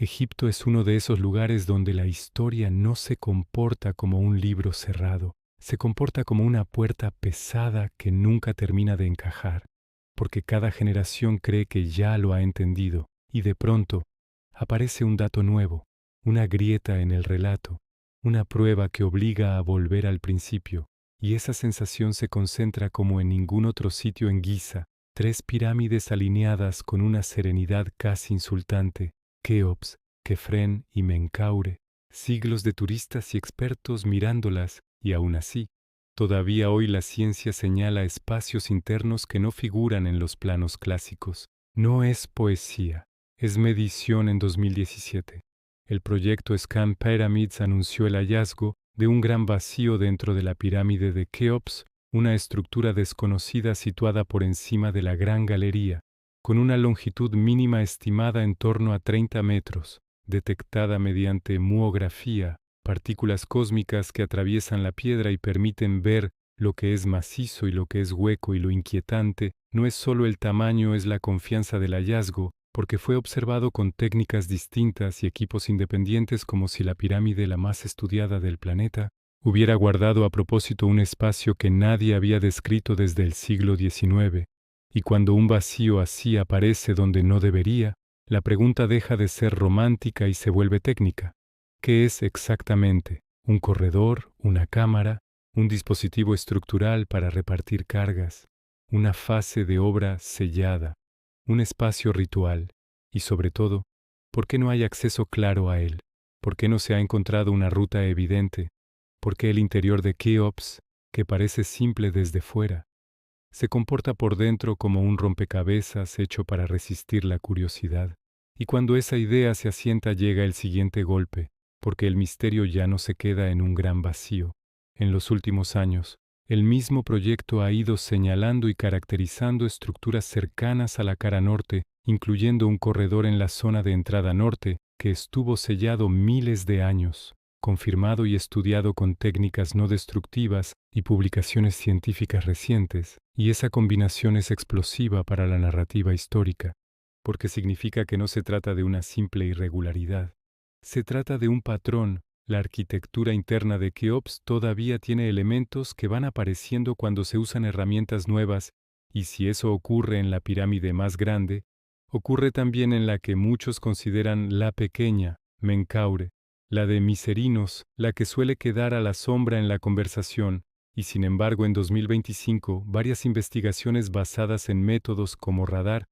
Egipto es uno de esos lugares donde la historia no se comporta como un libro cerrado, se comporta como una puerta pesada que nunca termina de encajar, porque cada generación cree que ya lo ha entendido, y de pronto aparece un dato nuevo, una grieta en el relato, una prueba que obliga a volver al principio, y esa sensación se concentra como en ningún otro sitio en Giza, tres pirámides alineadas con una serenidad casi insultante, Keops, Kefren y Menkaure, siglos de turistas y expertos mirándolas, y aún así, todavía hoy la ciencia señala espacios internos que no figuran en los planos clásicos. No es poesía, es medición en 2017. El proyecto Scan Pyramids anunció el hallazgo de un gran vacío dentro de la pirámide de Keops, una estructura desconocida situada por encima de la Gran Galería, con una longitud mínima estimada en torno a 30 metros, detectada mediante muografía, partículas cósmicas que atraviesan la piedra y permiten ver lo que es macizo y lo que es hueco, y lo inquietante no es solo el tamaño, es la confianza del hallazgo, porque fue observado con técnicas distintas y equipos independientes, como si la pirámide, la más estudiada del planeta, hubiera guardado a propósito un espacio que nadie había descrito desde el siglo XIX. Y cuando un vacío así aparece donde no debería, la pregunta deja de ser romántica y se vuelve técnica. ¿Qué es exactamente? ¿Un corredor? ¿Una cámara? ¿Un dispositivo estructural para repartir cargas? ¿Una fase de obra sellada? ¿Un espacio ritual? Y sobre todo, ¿por qué no hay acceso claro a él? ¿Por qué no se ha encontrado una ruta evidente? ¿Por qué el interior de Keops, que parece simple desde fuera, se comporta por dentro como un rompecabezas hecho para resistir la curiosidad? Y cuando esa idea se asienta llega el siguiente golpe, porque el misterio ya no se queda en un gran vacío. En los últimos años, el mismo proyecto ha ido señalando y caracterizando estructuras cercanas a la cara norte, incluyendo un corredor en la zona de entrada norte, que estuvo sellado miles de años, confirmado y estudiado con técnicas no destructivas y publicaciones científicas recientes, y esa combinación es explosiva para la narrativa histórica, porque significa que no se trata de una simple irregularidad, se trata de un patrón. La arquitectura interna de Keops todavía tiene elementos que van apareciendo cuando se usan herramientas nuevas, y si eso ocurre en la pirámide más grande, ocurre también en la que muchos consideran la pequeña, Menkaure, la de Miserinos, la que suele quedar a la sombra en la conversación, y sin embargo en 2025 varias investigaciones basadas en métodos como radar,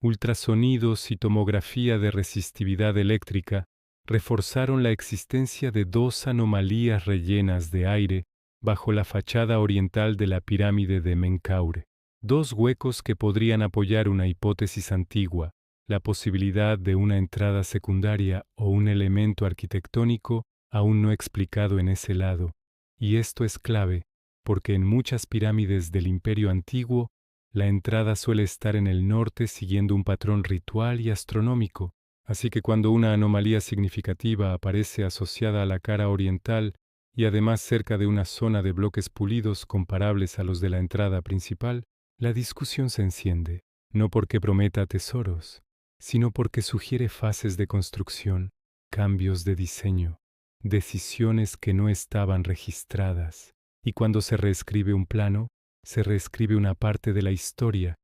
ultrasonidos y tomografía de resistividad eléctrica reforzaron la existencia de dos anomalías rellenas de aire bajo la fachada oriental de la pirámide de Menkaure, dos huecos que podrían apoyar una hipótesis antigua, la posibilidad de una entrada secundaria o un elemento arquitectónico aún no explicado en ese lado. Y esto es clave, porque en muchas pirámides del Imperio Antiguo, la entrada suele estar en el norte siguiendo un patrón ritual y astronómico. Así que cuando una anomalía significativa aparece asociada a la cara oriental y además cerca de una zona de bloques pulidos comparables a los de la entrada principal, la discusión se enciende, no porque prometa tesoros, sino porque sugiere fases de construcción, cambios de diseño, decisiones que no estaban registradas. Y cuando se reescribe un plano, se reescribe una parte de la historia,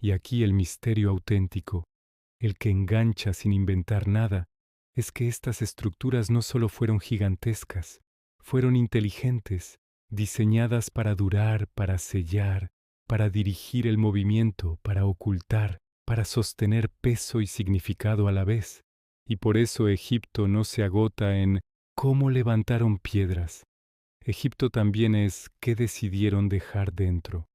y aquí el misterio auténtico, el que engancha sin inventar nada, es que estas estructuras no solo fueron gigantescas, fueron inteligentes, diseñadas para durar, para sellar, para dirigir el movimiento, para ocultar, para sostener peso y significado a la vez. Y por eso Egipto no se agota en cómo levantaron piedras. Egipto también es qué decidieron dejar dentro.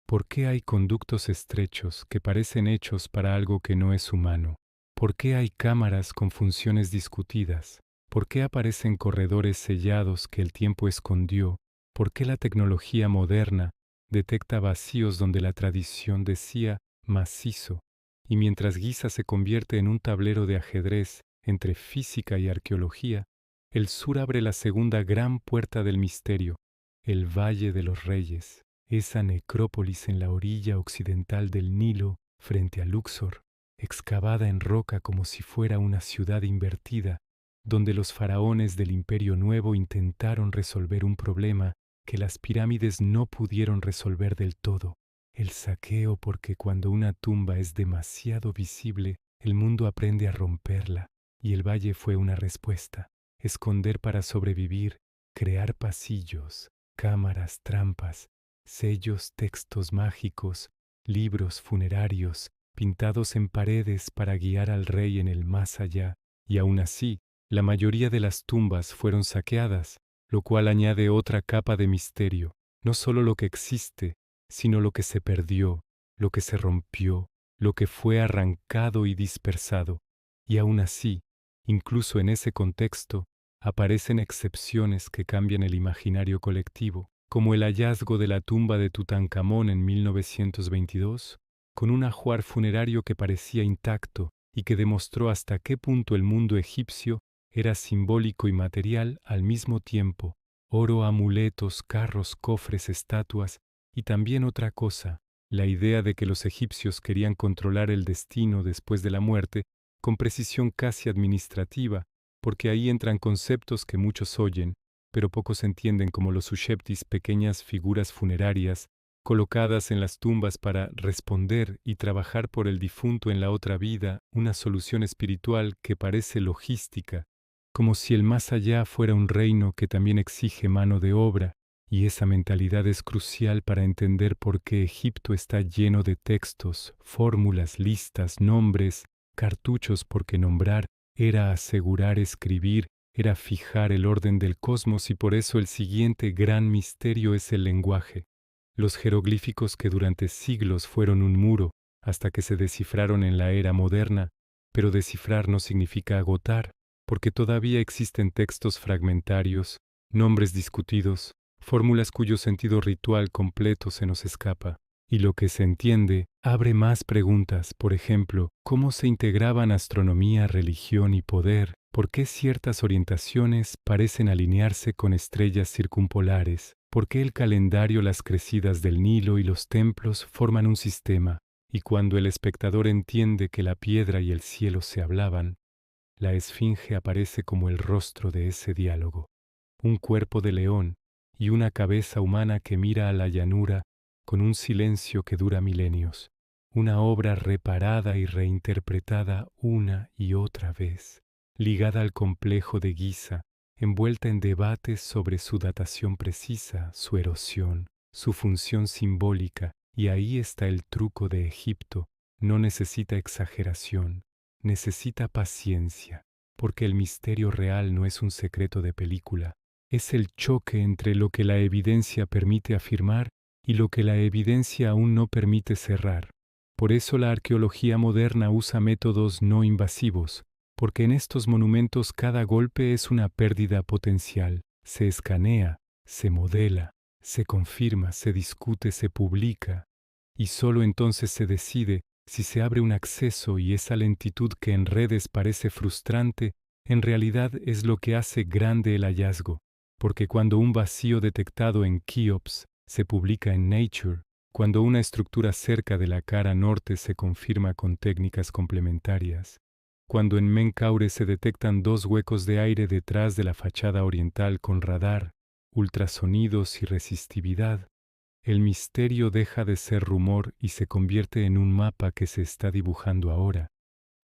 ¿Por qué hay conductos estrechos que parecen hechos para algo que no es humano? ¿Por qué hay cámaras con funciones discutidas? ¿Por qué aparecen corredores sellados que el tiempo escondió? ¿Por qué la tecnología moderna detecta vacíos donde la tradición decía macizo? Y mientras Giza se convierte en un tablero de ajedrez entre física y arqueología, el sur abre la segunda gran puerta del misterio, el Valle de los Reyes, esa necrópolis en la orilla occidental del Nilo frente a Luxor, excavada en roca como si fuera una ciudad invertida, donde los faraones del Imperio Nuevo intentaron resolver un problema que las pirámides no pudieron resolver del todo, el saqueo, porque cuando una tumba es demasiado visible, el mundo aprende a romperla, y el valle fue una respuesta. Esconder para sobrevivir, crear pasillos, cámaras, trampas, sellos, textos mágicos, libros funerarios, pintados en paredes para guiar al rey en el más allá, y aún así, la mayoría de las tumbas fueron saqueadas, lo cual añade otra capa de misterio, no solo lo que existe, sino lo que se perdió, lo que se rompió, lo que fue arrancado y dispersado. Y aún así, incluso en ese contexto, aparecen excepciones que cambian el imaginario colectivo, como el hallazgo de la tumba de Tutankamón en 1922, con un ajuar funerario que parecía intacto y que demostró hasta qué punto el mundo egipcio era simbólico y material al mismo tiempo: oro, amuletos, carros, cofres, estatuas, y también otra cosa, la idea de que los egipcios querían controlar el destino después de la muerte con precisión casi administrativa, porque ahí entran conceptos que muchos oyen, pero pocos entienden, como los usheptis, pequeñas figuras funerarias colocadas en las tumbas para responder y trabajar por el difunto en la otra vida, una solución espiritual que parece logística, como si el más allá fuera un reino que también exige mano de obra, y esa mentalidad es crucial para entender por qué Egipto está lleno de textos, fórmulas, listas, nombres, cartuchos, porque nombrar era asegurar escribir, era fijar el orden del cosmos, y por eso el siguiente gran misterio es el lenguaje. Los jeroglíficos, que durante siglos fueron un muro hasta que se descifraron en la era moderna, pero descifrar no significa agotar, porque todavía existen textos fragmentarios, nombres discutidos, fórmulas cuyo sentido ritual completo se nos escapa. Y lo que se entiende abre más preguntas, por ejemplo, ¿cómo se integraban astronomía, religión y poder? ¿Por qué ciertas orientaciones parecen alinearse con estrellas circumpolares? ¿Por qué el calendario, las crecidas del Nilo y los templos forman un sistema? Y cuando el espectador entiende que la piedra y el cielo se hablaban, la esfinge aparece como el rostro de ese diálogo, un cuerpo de león y una cabeza humana que mira a la llanura con un silencio que dura milenios, una obra reparada y reinterpretada una y otra vez, ligada al complejo de Giza, envuelta en debates sobre su datación precisa, su erosión, su función simbólica, y ahí está el truco de Egipto: no necesita exageración, necesita paciencia, porque el misterio real no es un secreto de película, es el choque entre lo que la evidencia permite afirmar y lo que la evidencia aún no permite cerrar. Por eso la arqueología moderna usa métodos no invasivos, porque en estos monumentos cada golpe es una pérdida potencial. Se escanea, se modela, se confirma, se discute, se publica, y solo entonces se decide si se abre un acceso, y esa lentitud que en redes parece frustrante, en realidad es lo que hace grande el hallazgo, porque cuando un vacío detectado en Keops se publica en Nature, cuando una estructura cerca de la cara norte se confirma con técnicas complementarias, cuando en Menkaure se detectan 2 huecos de aire detrás de la fachada oriental con radar, ultrasonidos y resistividad, el misterio deja de ser rumor y se convierte en un mapa que se está dibujando ahora.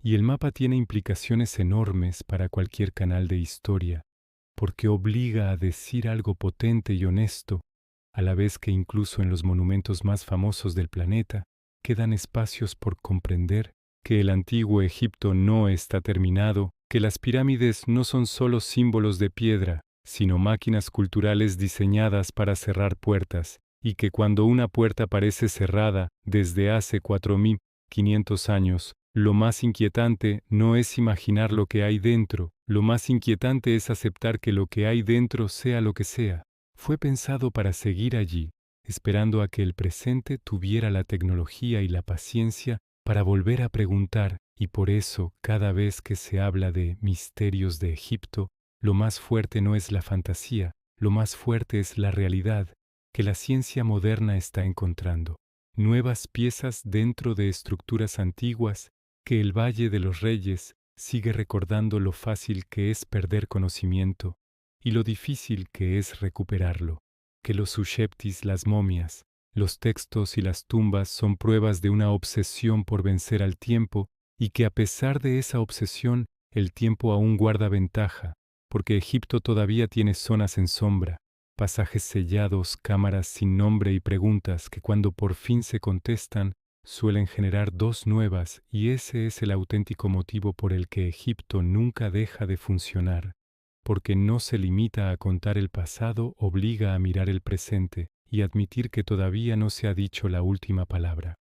Y el mapa tiene implicaciones enormes para cualquier canal de historia, porque obliga a decir algo potente y honesto, a la vez que incluso en los monumentos más famosos del planeta quedan espacios por comprender que el antiguo Egipto no está terminado, que las pirámides no son solo símbolos de piedra, sino máquinas culturales diseñadas para cerrar puertas, y que cuando una puerta parece cerrada desde hace 4500 años, lo más inquietante no es imaginar lo que hay dentro, lo más inquietante es aceptar que lo que hay dentro, sea lo que sea, fue pensado para seguir allí, esperando a que el presente tuviera la tecnología y la paciencia para volver a preguntar. Y por eso, cada vez que se habla de misterios de Egipto, lo más fuerte no es la fantasía, lo más fuerte es la realidad, que la ciencia moderna está encontrando. Nuevas piezas dentro de estructuras antiguas que el Valle de los Reyes sigue recordando lo fácil que es perder conocimiento y lo difícil que es recuperarlo, que los Usheptis, las momias, los textos y las tumbas son pruebas de una obsesión por vencer al tiempo y que a pesar de esa obsesión el tiempo aún guarda ventaja, porque Egipto todavía tiene zonas en sombra, pasajes sellados, cámaras sin nombre y preguntas que cuando por fin se contestan suelen generar dos nuevas, y ese es el auténtico motivo por el que Egipto nunca deja de funcionar, porque no se limita a contar el pasado, obliga a mirar el presente y admitir que todavía no se ha dicho la última palabra.